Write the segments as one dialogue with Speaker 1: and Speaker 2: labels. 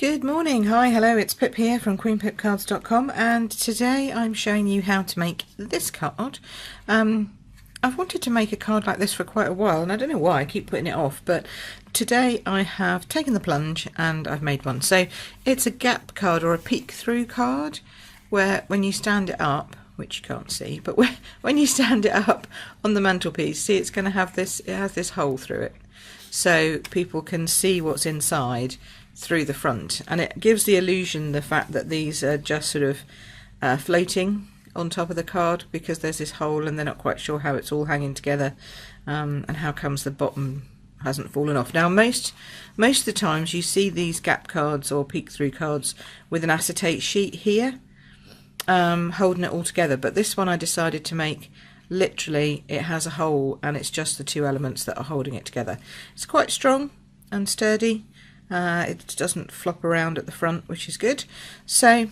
Speaker 1: Good morning, hi, hello, it's Pip here from queenpipcards.com, and today I'm showing you how to make this card. I've wanted to make a card like this for quite a while, and I don't know why I keep putting it off, but today I have taken the plunge and I've made one. So it's a gap card or a peek through card, where when you stand it up, which you can't see, but when you stand it up on the mantelpiece, see it's going to have this, it has this hole through it, so people can see what's inside through the front, and it gives the illusion, the fact that these are just sort of floating on top of the card because there's this hole and they're not quite sure how it's all hanging together, and how comes the bottom hasn't fallen off. Now most of the times you see these gap cards or peek through cards with an acetate sheet here holding it all together, but this one I decided to make literally it has a hole and it's just the two elements that are holding it together. It's quite strong and sturdy. It doesn't flop around at the front, which is good. So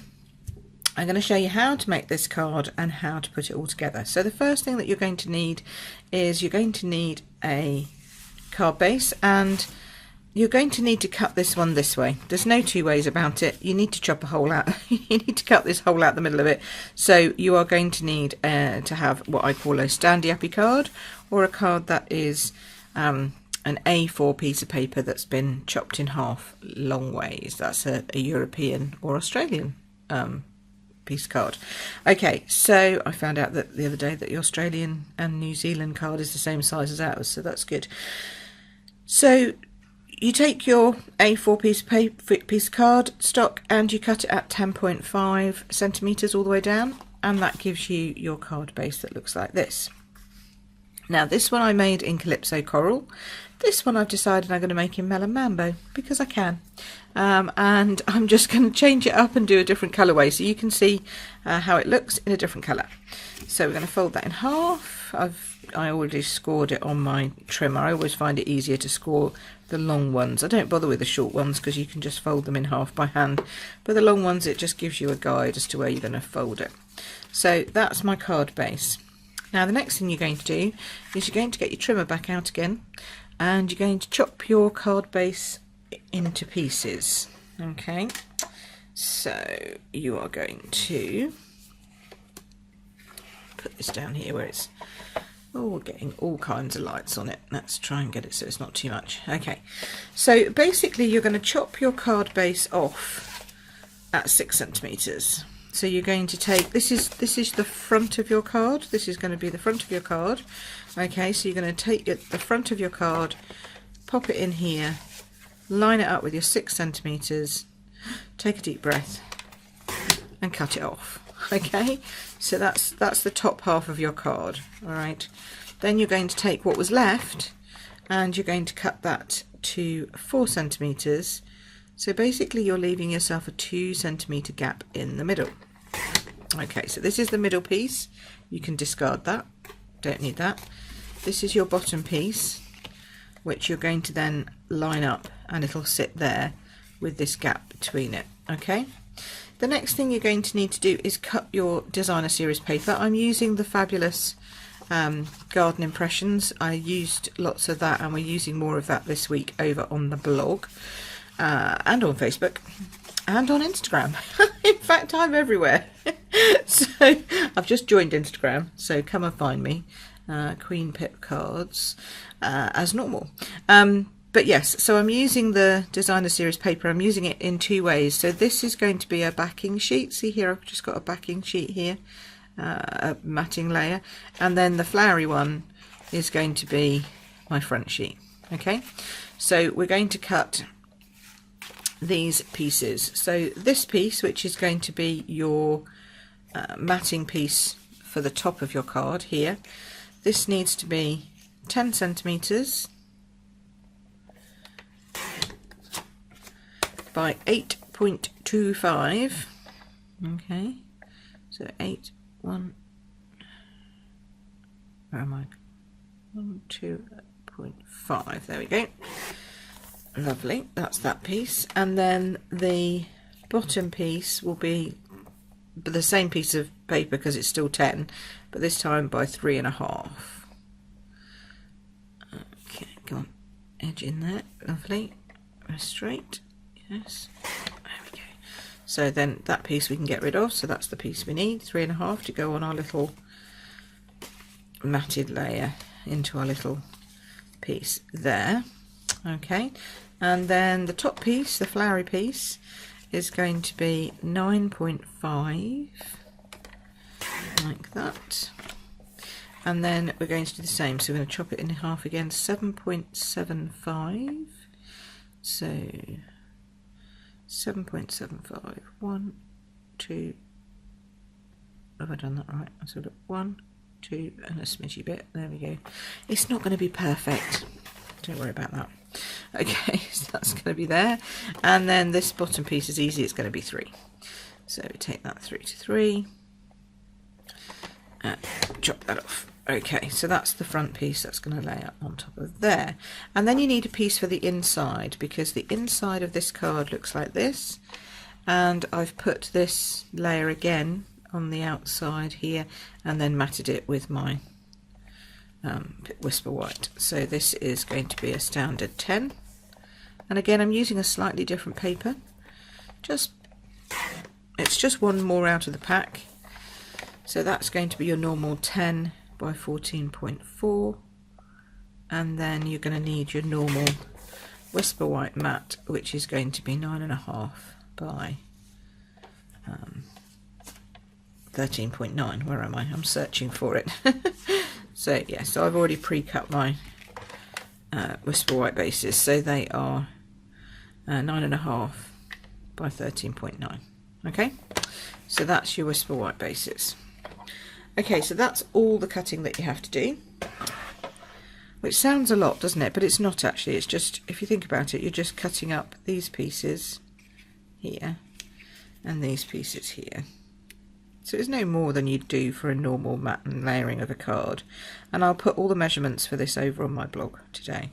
Speaker 1: I'm going to show you how to make this card and how to put it all together. So the first thing that you're going to need is you're going to need a card base, and you're going to need to cut this one this way. There's no two ways about it. You need to chop a hole out. You need to cut this hole out the middle of it. So you are going to need to have what I call a standy-uppy card, or a card that is an A4 piece of paper that's been chopped in half long ways. That's a European or Australian piece of card. Okay, so I found out that the other day that the Australian and New Zealand card is the same size as ours, so that's good. So you take your A4 piece of card stock and you cut it at 10.5 centimeters all the way down, and that gives you your card base that looks like this. Now this one I made in Calypso Coral. This one I've decided I'm going to make in Melon Mambo because I can, and I'm just going to change it up and do a different colourway so you can see how it looks in a different colour. So we're going to fold that in half. I already scored it on my trimmer. I always find it easier to score the long ones. I don't bother with the short ones because you can just fold them in half by hand, but the long ones, it just gives you a guide as to where you're going to fold it. So that's my card base. Now the next thing you're going to do is you're going to get your trimmer back out again, and you're going to chop your card base into pieces. Okay, so you are going to put this down here where it's getting all kinds of lights on it. Let's try and get it so it's not too much. Okay, so basically you're going to chop your card base off at 6 centimeters. So you're going to take, this is the front of your card. This is going to be the front of your card. Okay, so you're going to take the front of your card, pop it in here, line it up with your 6 centimeters, take a deep breath, and cut it off. Okay, so that's the top half of your card. All right, then you're going to take what was left, and you're going to cut that to 4 centimeters. So basically you're leaving yourself a 2 centimeter gap in the middle. Okay, so this is the middle piece. You can discard that, don't need that. This is your bottom piece, which you're going to then line up, and it'll sit there with this gap between it. Okay, the next thing you're going to need to do is cut your designer series paper. I'm using the fabulous Garden Impressions. I used lots of that, and we're using more of that this week over on the blog, and on Facebook and on Instagram. In fact, I'm everywhere. So I've just joined Instagram, so come and find me, Queen Pip Cards, as normal. But yes, so I'm using the designer series paper. I'm using it in 2 ways. So this is going to be a backing sheet. See here, I've just got a backing sheet here, a matting layer, and then the flowery one is going to be my front sheet. Okay, so we're going to cut these pieces. So this piece, which is going to be your matting piece for the top of your card here, this needs to be 10 centimeters by 8.25. Okay, so 1, 2.5. There we go. Lovely, that's that piece. And then the bottom piece will be the same piece of paper because it's still 10, but this time by 3.5. Okay, go on, edge in there, lovely, straight, yes, So then that piece we can get rid of, so that's the piece we need, 3.5 to go on our little matted layer into our little piece there. Okay, and then the top piece, the flowery piece, is going to be 9.5, like that. And then we're going to do the same, so we're going to chop it in half again, 7.75. So 7.75, 1, 2, have I done that right? I sort of 1, 2, and a smidgy bit, there we go. It's not going to be perfect, don't worry about that. Okay, so that's going to be there, and then this bottom piece is easy, it's going to be 3. So we take that through to 3, and chop that off. Okay, so that's the front piece that's going to lay up on top of there. And then you need a piece for the inside, because the inside of this card looks like this. And I've put this layer again on the outside here and then matted it with my Whisper White. So this is going to be a standard 10. And again, I'm using a slightly different paper. It's just one more out of the pack. So that's going to be your normal 10 by 14.4, and then you're going to need your normal Whisper White matte, which is going to be 9.5 by 13.9. Where am I? I'm searching for it. So yeah, so I've already pre-cut my Whisper White bases, so they are 9.5 by 13.9. Okay, so that's your Whisper White bases. Okay, so that's all the cutting that you have to do, which sounds a lot, doesn't it? But it's not actually. It's just, if you think about it, you're just cutting up these pieces here and these pieces here. So it's no more than you'd do for a normal mat and layering of a card. And I'll put all the measurements for this over on my blog today,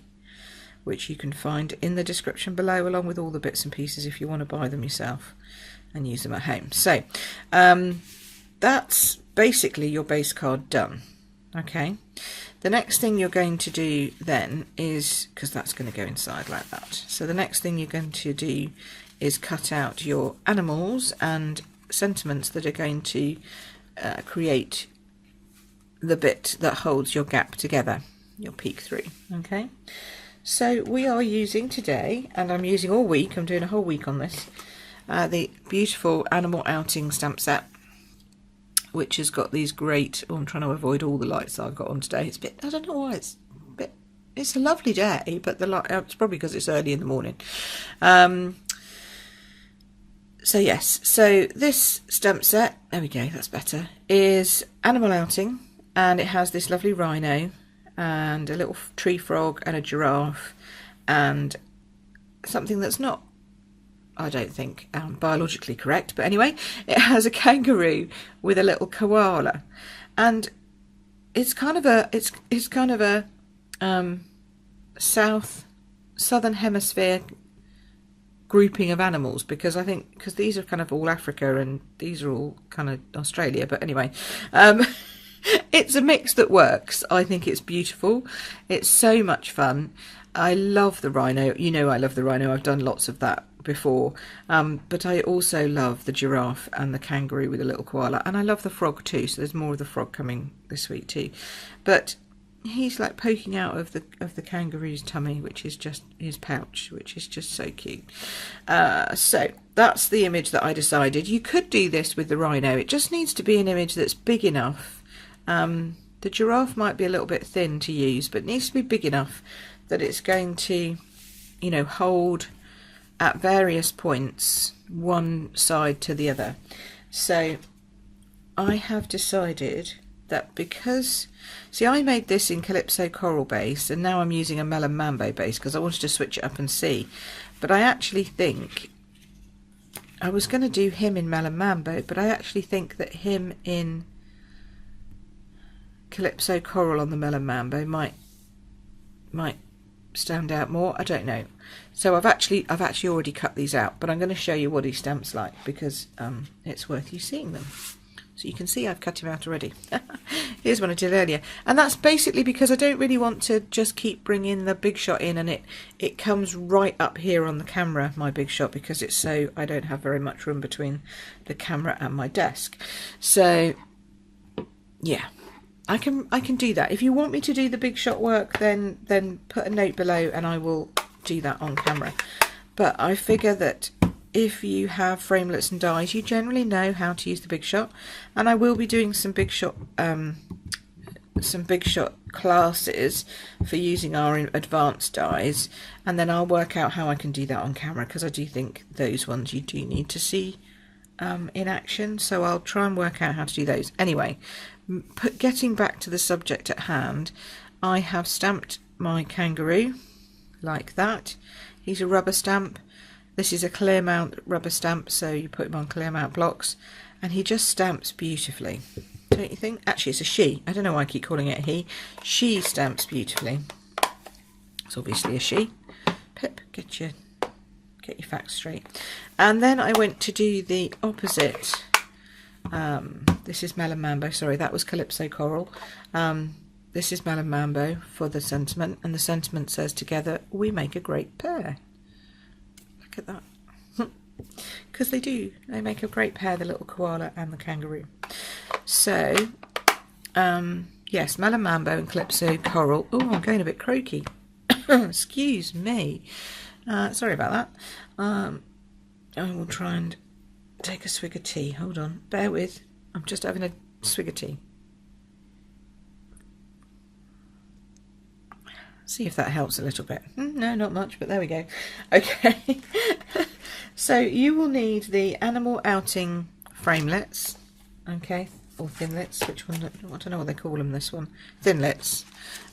Speaker 1: which you can find in the description below, along with all the bits and pieces if you want to buy them yourself and use them at home. So that's basically your base card done. Okay, the next thing you're going to do then is, because that's going to go inside like that, so the next thing you're going to do is cut out your animals and sentiments that are going to create the bit that holds your gap together, your peek through. Okay, so we are using today, and I'm using all week, I'm doing a whole week on this, the beautiful Animal Outing stamp set, which has got these great, oh, I'm trying to avoid all the lights that I've got on today. It's a bit, I don't know why, it's a lovely day, but the light, it's probably because it's early in the morning. So yes, so this stamp set, there we go, that's better, is Animal Outing, and it has this lovely rhino and a little tree frog and a giraffe and something that's not, I don't think, biologically correct, but anyway, it has a kangaroo with a little koala, and it's kind of a southern hemisphere grouping of animals, because I think, because these are kind of all Africa and these are all kind of Australia, but anyway, it's a mix that works. I think it's beautiful. It's so much fun. I love the rhino. You know I love the rhino. I've done lots of that before, but I also love the giraffe and the kangaroo with a little koala, and I love the frog too, so there's more of the frog coming this week too. But he's like poking out of the kangaroo's tummy, which is just his pouch, which is just so cute. So that's the image that I decided. You could do this with the rhino. It just needs to be an image that's big enough. The giraffe might be a little bit thin to use, but it needs to be big enough that it's going to, you know, hold at various points one side to the other. So I have decided that, because, see, I made this in Calypso Coral base, and now I'm using a Melon Mambo base because I wanted to switch it up and see, but I actually think I was going to do him in Melon Mambo, but I actually think that him in Calypso Coral on the Melon Mambo might stand out more. I don't know. So I've actually already cut these out, but I'm going to show you what he stamps like, because it's worth you seeing them. So you can see I've cut him out already. Here's one I did earlier. And that's basically because I don't really want to just keep bringing the Big Shot in, and it comes right up here on the camera, my Big Shot, because it's so, I don't have very much room between the camera and my desk. So yeah, I can do that. If you want me to do the Big Shot work, then put a note below and I will do that on camera. But I figure that if you have framelits and dies, you generally know how to use the Big Shot, and I will be doing some Big Shot classes for using our advanced dies, and then I'll work out how I can do that on camera, because I do think those ones you do need to see in action, so I'll try and work out how to do those. Anyway, getting back to the subject at hand, I have stamped my kangaroo like that. He's a rubber stamp. This is a clear mount rubber stamp, so you put him on clear mount blocks, and he just stamps beautifully, don't you think? Actually, it's a she. I don't know why I keep calling it a he. She stamps beautifully. It's obviously a she. Pip, get your facts straight. And then I went to do the opposite. This is Melon Mambo. Sorry, that was Calypso Coral. This is Melon Mambo for the sentiment, and the sentiment says, "Together we make a great pair." Look at that. Because they do. They make a great pair, the little koala and the kangaroo. So, yes, Melon Mambo and Calypso Coral. Oh, I'm going a bit croaky. Excuse me. Sorry about that. I will try and take a swig of tea. Hold on. Bear with. I'm just having a swig of tea. See if that helps a little bit. No, not much, but there we go. Okay. So you will need the Animal Outing framelits, okay, or thinlits. Which one? I don't know what they call them. This one, thinlits.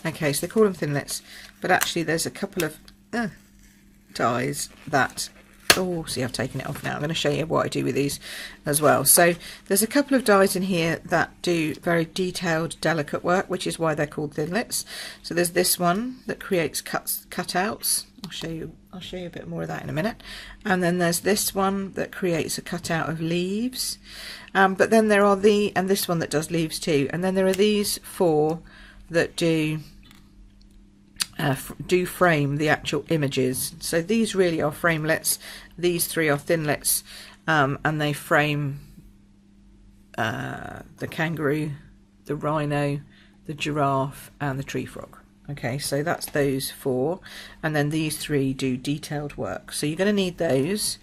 Speaker 1: Okay, so they call them thinlits, but actually there's a couple of dies that. Oh, see, I've taken it off now. I'm going to show you what I do with these as well. So there's a couple of dies in here that do very detailed, delicate work, which is why they're called thinlits. So there's this one that creates cutouts. I'll show you a bit more of that in a minute. And then there's this one that creates a cutout of leaves. But then there are and this one that does leaves too. And then there are these four that do frame the actual images. So these really are framelits, these three are thinlits, and they frame the kangaroo, the rhino, the giraffe and the tree frog. Okay, so that's those four, and then these three do detailed work. So you're going to need those,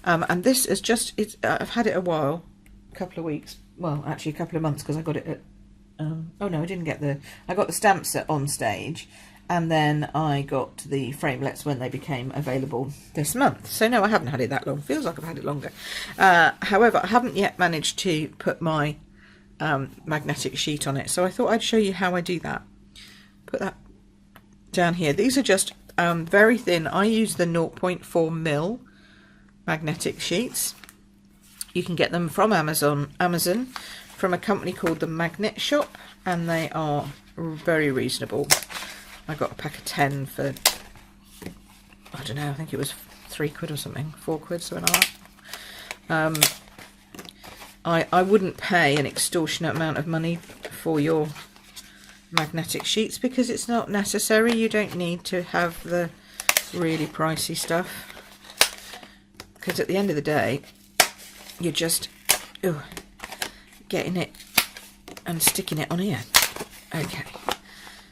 Speaker 1: and this is just, I've had it a while, a couple of weeks, well actually a couple of months, because I got it at, oh no, I got the stamps at On Stage, and then I got the framelits when they became available this month. So no, I haven't had it that long. Feels like I've had it longer. However, I haven't yet managed to put my magnetic sheet on it, so I thought I'd show you how I do that. Put that down here. These are just very thin. I use the 0.4mm magnetic sheets. You can get them from Amazon, from a company called the Magnet Shop, and they are very reasonable. I got a pack of 10 for, I don't know, I think it was £3 or something, £4, something like that. I wouldn't pay an extortionate amount of money for your magnetic sheets, because it's not necessary. You don't need to have the really pricey stuff, because at the end of the day you're just getting it and sticking it on here. Okay,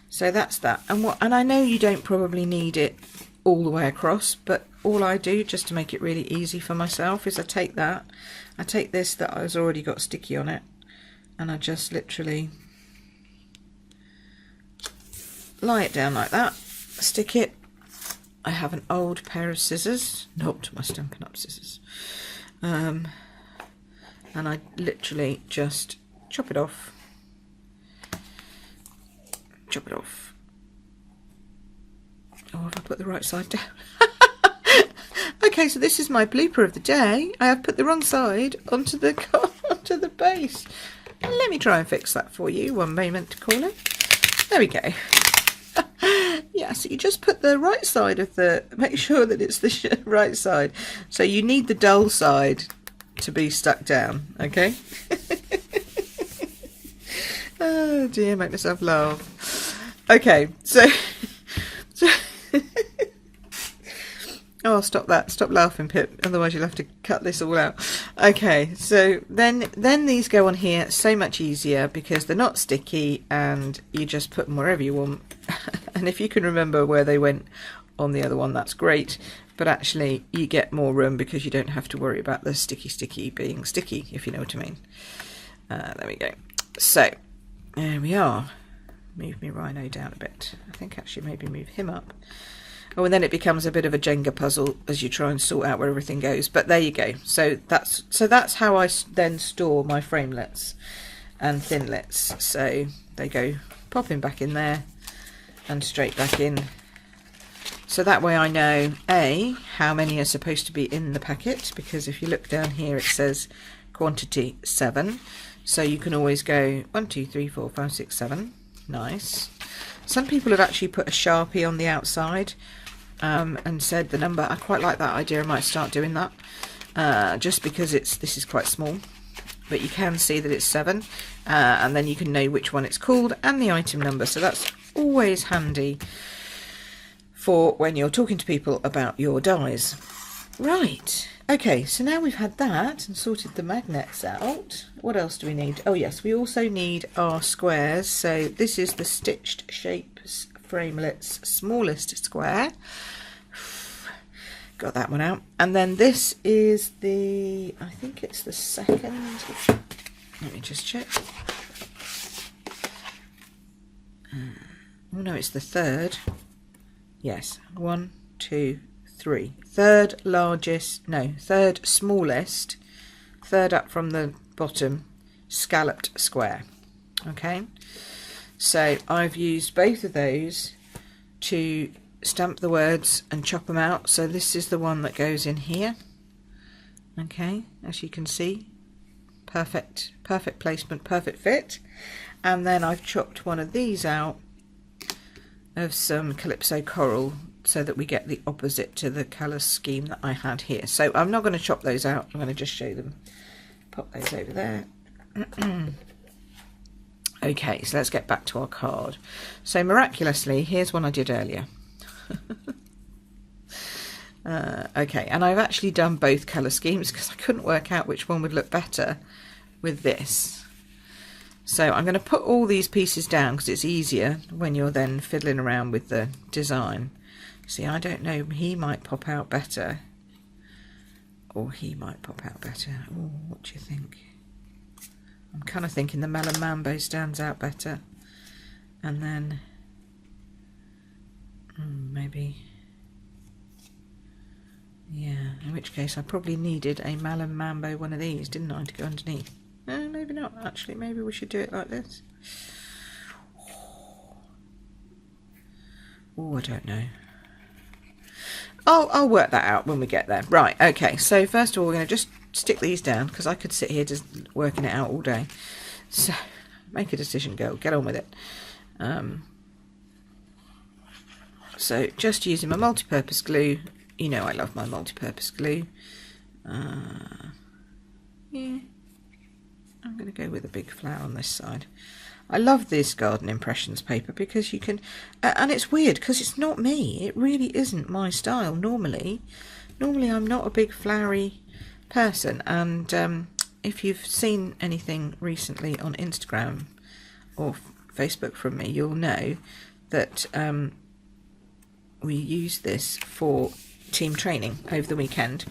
Speaker 1: so that's that. And I know you don't probably need it all the way across, but all I do, just to make it really easy for myself, is I take this that I've already got sticky on it, and I just literally lie it down like that, stick it. I have an old pair of scissors, not my Stampin' Up scissors, and I literally just chop it off. Oh, have I put the right side down? Okay, so this is my blooper of the day. I have put the wrong side onto the base. Let me try and fix that for you. One moment, caller. There we go. Yeah, so you just put the right side of make sure that it's the right side. So you need the dull side to be stuck down, okay? Oh dear, make myself laugh. Okay, so oh, stop that. Stop laughing, Pip. Otherwise you'll have to cut this all out. Okay, so then these go on here so much easier because they're not sticky and you just put them wherever you want. And if you can remember where they went on the other one, that's great. But actually you get more room because you don't have to worry about the sticky being sticky, if you know what I mean. There we go. So, there we are. Move me Rhino down a bit. I think actually maybe move him up. Oh, and then it becomes a bit of a Jenga puzzle as you try and sort out where everything goes. But there you go. So that's how I then store my framelits and thinlits. So they go popping back in there and straight back in. So that way I know A, how many are supposed to be in the packet, because if you look down here it says quantity 7. So you can always go 1, 2, 3, 4, 5, 6, 7. Nice. Some people have actually put a Sharpie on the outside and said the number. I quite like that idea. I might start doing that just because this is quite small, but you can see that it's 7 and then you can know which one it's called and the item number. So that's always handy for when you're talking to people about your dies. Right, okay, so now we've had that and sorted the magnets out. What else do we need? Oh yes, we also need our squares. So this is the Stitched Shapes Framelits smallest square. Got that one out. And then this is the, I think it's the second. Let me just check. Oh no, it's the third. Yes, 1, 2, 3. Third smallest, third up from the bottom, scalloped square. Okay, so I've used both of those to stamp the words and chop them out. So this is the one that goes in here. Okay, as you can see, perfect placement, perfect fit. And then I've chopped one of these out of some Calypso Coral so that we get the opposite to the colour scheme that I had here. So I'm not going to chop those out, I'm going to just show them. Pop those over there. Okay, so let's get back to our card. So miraculously, here's one I did earlier. Okay, and I've actually done both colour schemes because I couldn't work out which one would look better with this. So I'm going to put all these pieces down because it's easier when you're then fiddling around with the design. See, I don't know, he might pop out better, or he might pop out better. Oh, what do you think? I'm kind of thinking the Melon Mambo stands out better, and then maybe, yeah, in which case I probably needed a Melon Mambo one of these, didn't I, to go underneath? No, maybe not, actually. Maybe we should do it like this. Oh, I don't know. I'll work that out when we get there. Right, okay, so first of all we're going to just stick these down because I could sit here just working it out all day. So, make a decision, girl. Get on with it. So, just using my multi-purpose glue. You know I love my multi-purpose glue. Yeah. I'm going to go with a big flower on this side. I love this Garden Impressions paper because you can, and it's weird because it's not me. It really isn't my style normally. Normally I'm not a big flowery person, and if you've seen anything recently on Instagram or Facebook from me, you'll know that we use this for team training over the weekend,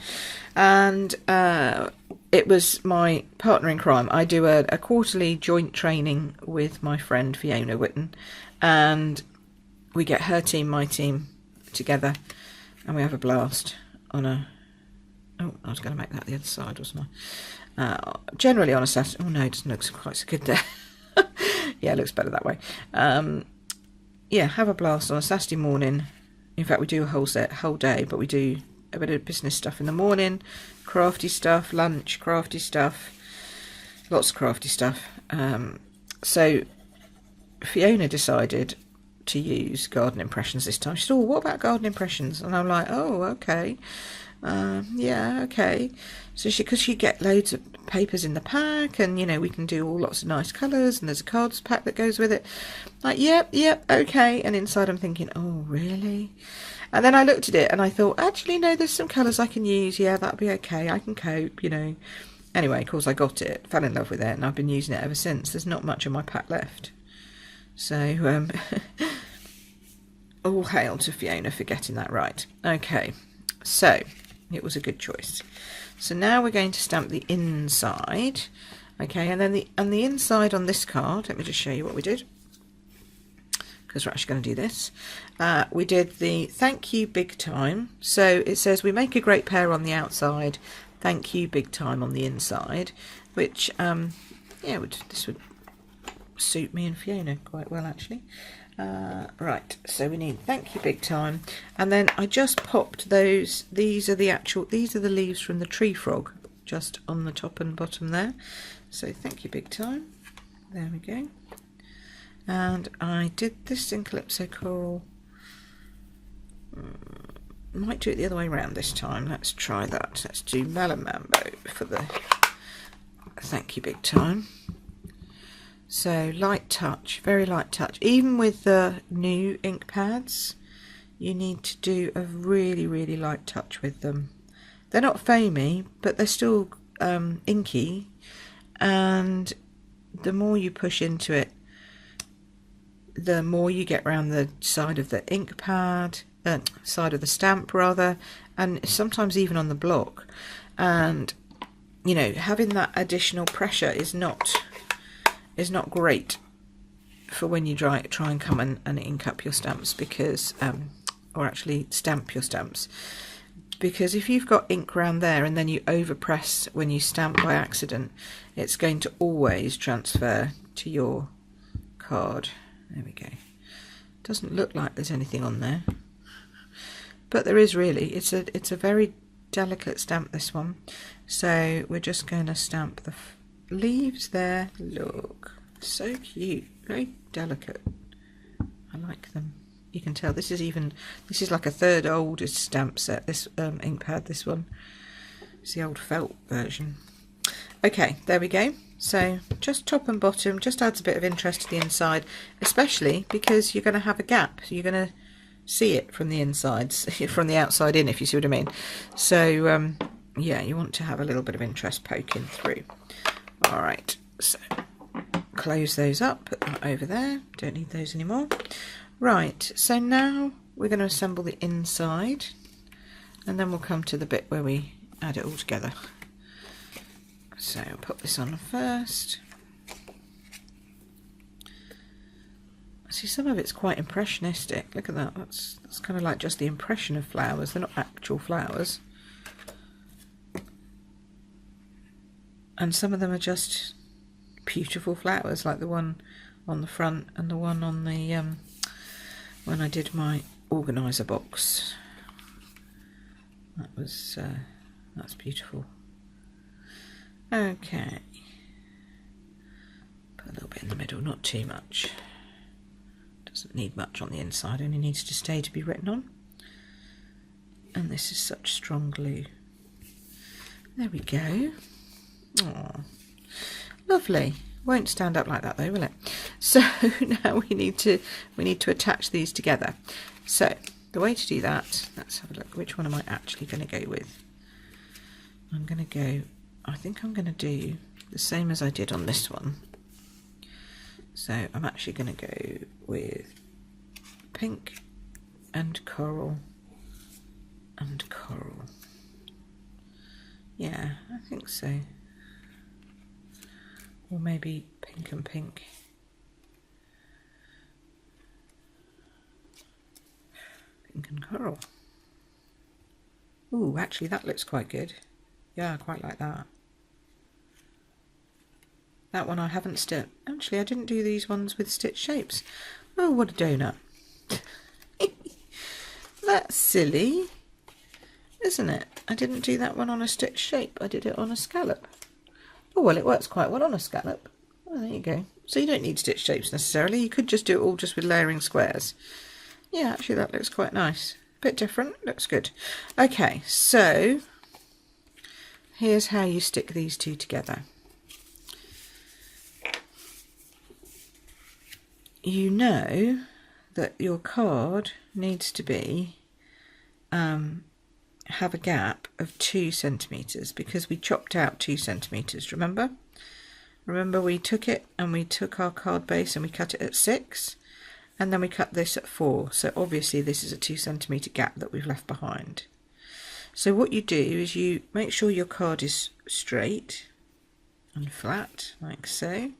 Speaker 1: and it was my partner in crime. I do a quarterly joint training with my friend Fiona Whitten, and we get her team, my team together, and we have a blast on a, oh, I was going to make that the other side, wasn't I? Generally on a Saturday. Oh no, it doesn't look quite so good there. Yeah, it looks better that way. Yeah, have a blast on a Saturday morning. In fact, we do a whole day, but we do a bit of business stuff in the morning, crafty stuff, lunch, crafty stuff, lots of crafty stuff. So Fiona decided to use Garden Impressions this time. She said, oh, what about Garden Impressions? And I'm like, oh, okay. Yeah, okay. So because you get loads of papers in the pack, and you know we can do all lots of nice colours, and there's a cards pack that goes with it. Like, yep, okay. And inside I'm thinking, oh really? And then I looked at it and I thought, actually no, there's some colours I can use. Yeah, that'll be okay. I can cope, you know. Anyway, of course I got it, fell in love with it, and I've been using it ever since. There's not much of my pack left. So, all hail to Fiona for getting that right. Okay, so it was a good choice. So now we're going to stamp the inside. Okay, and then the inside on this card, let me just show you what we did, because we're actually going to do this. We did the thank you big time. So it says we make a great pair on the outside, thank you big time on the inside, which yeah, this would suit me and Fiona quite well actually. Right, so we need thank you big time, and then I just popped those. These are the leaves from the tree frog, just on the top and bottom there. So thank you big time. There we go. And I did this in Calypso Coral. Might do it the other way around this time. Let's try that. Let's do Melon Mambo for the thank you big time. So light touch, very light touch. Even with the new ink pads, you need to do a really, really light touch with them. They're not foamy, but they're still inky. And the more you push into it, the more you get around the side of the ink pad, side of the stamp rather, and sometimes even on the block. And, you know, having that additional pressure is not great for when you try and come and ink up your stamps, because or actually stamp your stamps, because if you've got ink around there and then you overpress when you stamp by accident, it's going to always transfer to your card. There we go. Doesn't look like there's anything on there, but there is really. It's a very delicate stamp, this one. So we're just going to stamp the leaves there. Look, so cute, very delicate. I like them. You can tell this is like a third oldest stamp set, this ink pad, this one. It's the old felt version. Okay, there we go. So just top and bottom, just adds a bit of interest to the inside, especially because you're going to have a gap. You're going to see it from the insides, from the outside in, if you see what I mean. So yeah, you want to have a little bit of interest poking through. All right, so close those up, put them over there, don't need those anymore. Right, so now we're going to assemble the inside, and then we'll come to the bit where we add it all together. So I'll put this on first. See, some of it's quite impressionistic. Look at that. That's kind of like just the impression of flowers. They're not actual flowers. And some of them are just beautiful flowers, like the one on the front and the one on the when I did my organiser box. That was that's beautiful. Okay, put a little bit in the middle, not too much. Doesn't need much on the inside, only needs to stay to be written on. And this is such strong glue. There we go. Oh, lovely. Won't stand up like that though, will it? So now we need to attach these together. So the way to do that, let's have a look. Which one am I actually going to go with? I think I'm going to do the same as I did on this one. So I'm actually going to go with pink and coral and coral. Yeah, I think so. Or maybe pink and pink. Pink and coral. Ooh, actually that looks quite good. Yeah, I quite like that. That one I haven't stitched. Actually, I didn't do these ones with stitch shapes. Oh, what a donut. That's silly, isn't it? I didn't do that one on a stitch shape. I did it on a scallop. Oh, well, it works quite well on a scallop. Oh, there you go. So you don't need stitch shapes necessarily. You could just do it all just with layering squares. Yeah, actually that looks quite nice. bit different, looks good. Okay, so here's how you stick these two together. You know that your card needs to be have a gap of 2 centimeters, because we chopped out 2 centimeters, remember we took it and we took our card base and we cut it at 6, and then we cut this at 4, so obviously this is a 2 centimeter gap that we've left behind. So what you do is you make sure your card is straight and flat like so,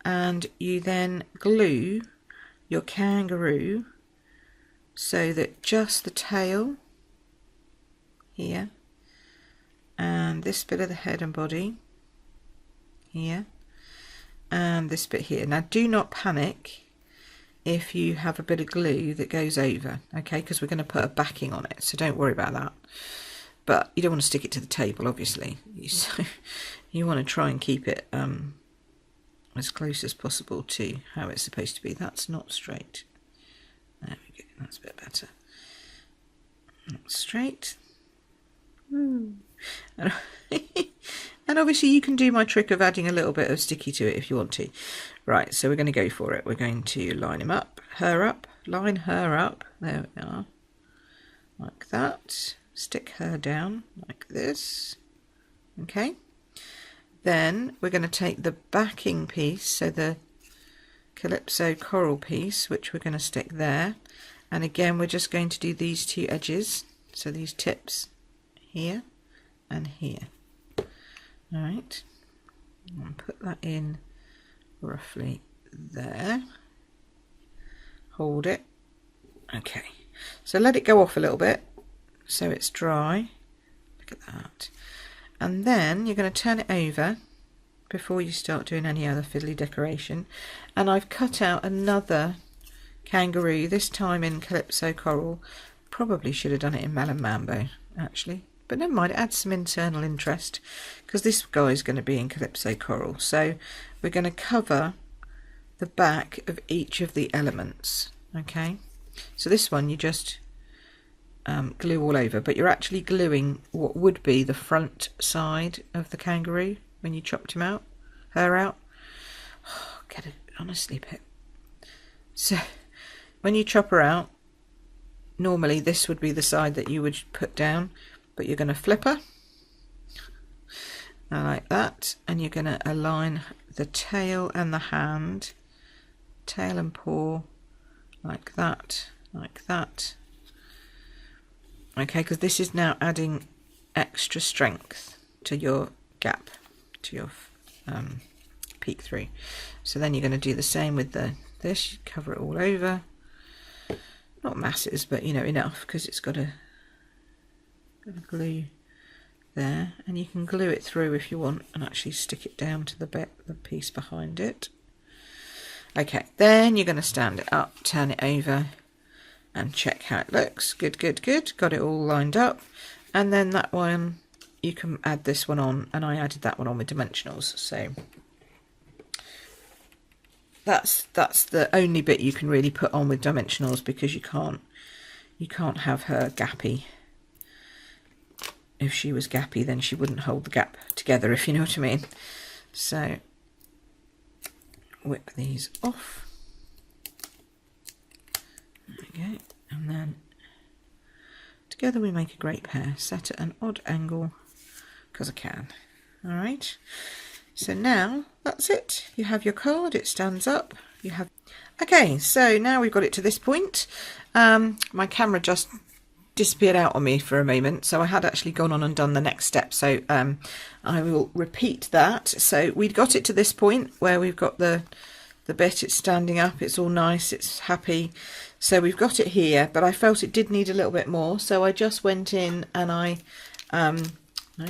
Speaker 1: and you then glue your kangaroo so that just the tail here and this bit of the head and body here and this bit here. Now do not panic if you have a bit of glue that goes over, okay, because we're going to put a backing on it, so don't worry about that. But you don't want to stick it to the table, obviously, so you want to try and keep it as close as possible to how it's supposed to be. That's not straight. There we go, that's a bit better. Not straight. And obviously you can do my trick of adding a little bit of sticky to it if you want to. Right, so we're going to go for it. We're going to line him up, line her up, there we are, like that. Stick her down like this, okay. Then we're going to take the backing piece, so the Calypso coral piece, which we're going to stick there, and again we're just going to do these 2 edges, so these tips here and here. Alright, and put that in roughly there, hold it, okay, so let it go off a little bit so it's dry, look at that, and then you're going to turn it over before you start doing any other fiddly decoration. And I've cut out another kangaroo, this time in Calypso coral. Probably should have done it in Melon Mambo actually, but never mind, it adds some internal interest because this guy is going to be in Calypso coral. So we're going to cover the back of each of the elements, okay. So this one you just glue all over, but you're actually gluing what would be the front side of the kangaroo when you chopped her out. Oh, get it, honestly, Pip. So when you chop her out, normally this would be the side that you would put down, but you're going to flip her like that, and you're going to align the tail and the hand, tail and paw, like that, okay, because this is now adding extra strength to your gap, to your peek through. So then you're going to do the same with this, cover it all over, not masses, but you know, enough, because it's got a glue there, and you can glue it through if you want and actually stick it down to the piece behind it. Okay, then you're going to stand it up, turn it over and check how it looks. Good, got it all lined up. And then that one, you can add this one on, and I added that one on with dimensionals, so that's the only bit you can really put on with dimensionals, because you can't have her gappy. If she was gappy, then she wouldn't hold the gap together, if you know what I mean. So whip these off. There we go, and then together we make a great pair. Set at an odd angle because I can. All right, so now that's it. You have your card, it stands up. You have, okay, so now we've got it to this point. My camera just disappeared out on me for a moment, so I had actually gone on and done the next step, so I will repeat that. So we got it to this point where we've got the bit, it's standing up, it's all nice, it's happy, so we've got it here, but I felt it did need a little bit more, so I just went in and I no,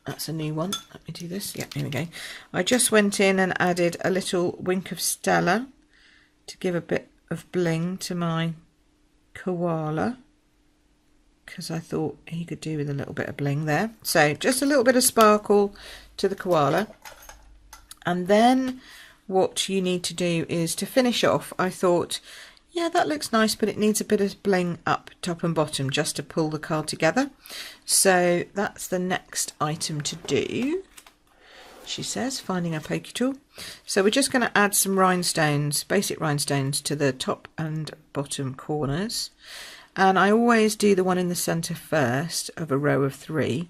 Speaker 1: that's a new one, let me do this, yeah, here we go. I just went in and added a little wink of Stella to give a bit of bling to my koala, because I thought he could do with a little bit of bling there. So just a little bit of sparkle to the koala. And then what you need to do is, to finish off, I thought Yeah, that looks nice, but it needs a bit of bling up top and bottom just to pull the card together. So that's the next item to do, she says, finding a pokey tool. So we're just going to add some rhinestones, basic rhinestones, to the top and bottom corners. And I always do the one in the centre first of a row of 3,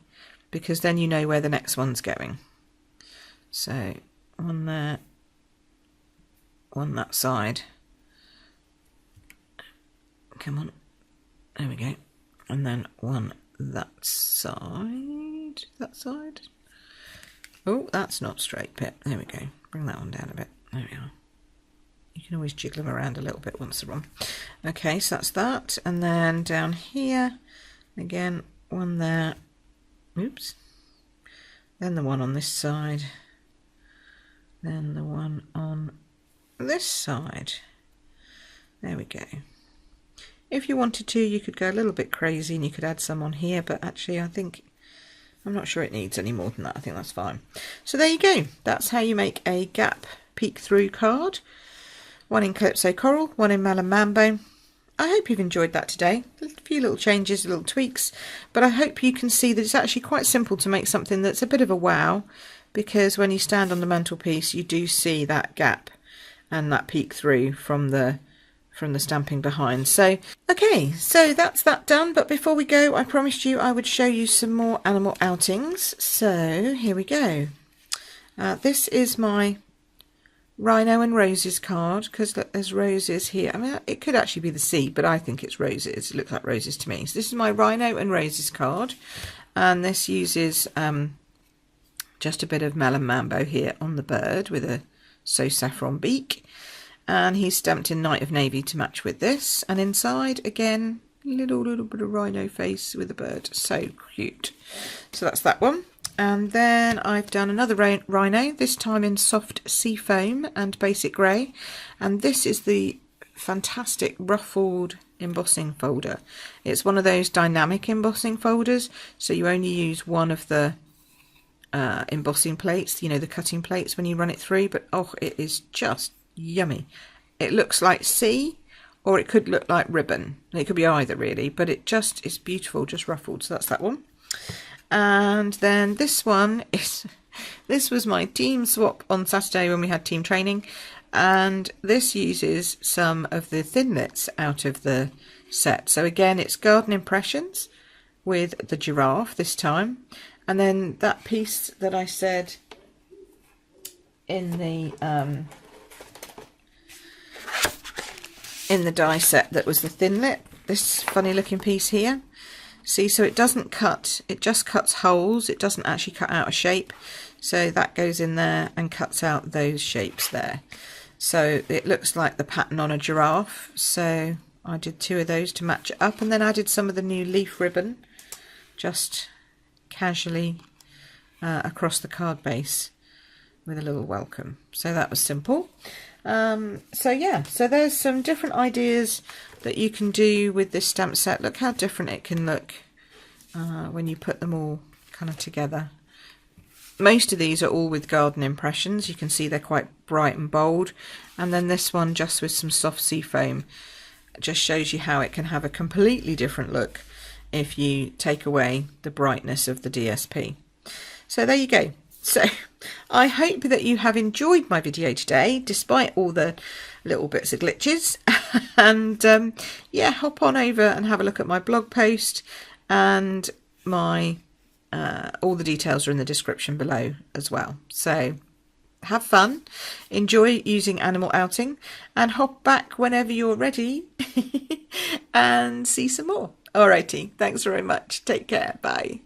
Speaker 1: because then you know where the next one's going. So one there, one that side. Come on, there we go. And then one that side, Oh, that's not straight, Pip. There we go. Bring that one down a bit. There we are. You can always jiggle them around a little bit once they're on. Okay, so that's that. And then down here, again, one there. Oops. Then the one on this side. Then the one on this side. There we go. If you wanted to, you could go a little bit crazy and you could add some on here, but actually I'm not sure it needs any more than that. I think that's fine. So there you go. That's how you make a gap peek through card. One in Calypso Coral, one in Melon Mambo. I hope you've enjoyed that today. A few little changes, little tweaks, but I hope you can see that it's actually quite simple to make something that's a bit of a wow, because when you stand on the mantelpiece, you do see that gap and that peek through from the stamping behind. So okay, so that's that done, but before we go, I promised you I would show you some more animal outings. So here we go. This is my Rhino and Roses card, because look, there's roses here. I mean, it could actually be the sea, but I think it's roses. It looks like roses to me. So this is my Rhino and Roses card, and this uses just a bit of Melon Mambo here on the bird with a So Saffron beak. And he's stamped in Night of Navy to match with this. And inside, again, little bit of rhino face with a bird. So cute. So that's that one. And then I've done another rhino, this time in soft sea foam and basic grey. And this is the fantastic ruffled embossing folder. It's one of those dynamic embossing folders. So you only use one of the embossing plates, you know, the cutting plates when you run it through. But oh, it is just yummy. It looks like sea, or it could look like ribbon. It could be either really, but it just is beautiful, just ruffled. So that's that one. And then this one is, this was my team swap on Saturday when we had team training, and this uses some of the Thinlits out of the set. So again, it's Garden Impressions with the giraffe this time, and then that piece that I said in the die set that was the Thinlit, this funny looking piece here. See, so it doesn't cut, it just cuts holes, it doesn't actually cut out a shape. So that goes in there and cuts out those shapes there. So it looks like the pattern on a giraffe. So I did 2 of those to match it up, and then added some of the new leaf ribbon just casually across the card base with a little welcome. So that was simple. So yeah, so there's some different ideas that you can do with this stamp set. Look how different it can look when you put them all kind of together. Most of these are all with Garden Impressions. You can see they're quite bright and bold, and then this one just with some soft sea foam just shows you how it can have a completely different look if you take away the brightness of the DSP. So there you go. So I hope that you have enjoyed my video today, despite all the little bits of glitches. And yeah, hop on over and have a look at my blog post, and my all the details are in the description below as well. So have fun, enjoy using Animal Outing, and hop back whenever you're ready and see some more. Alrighty, thanks very much. Take care. Bye.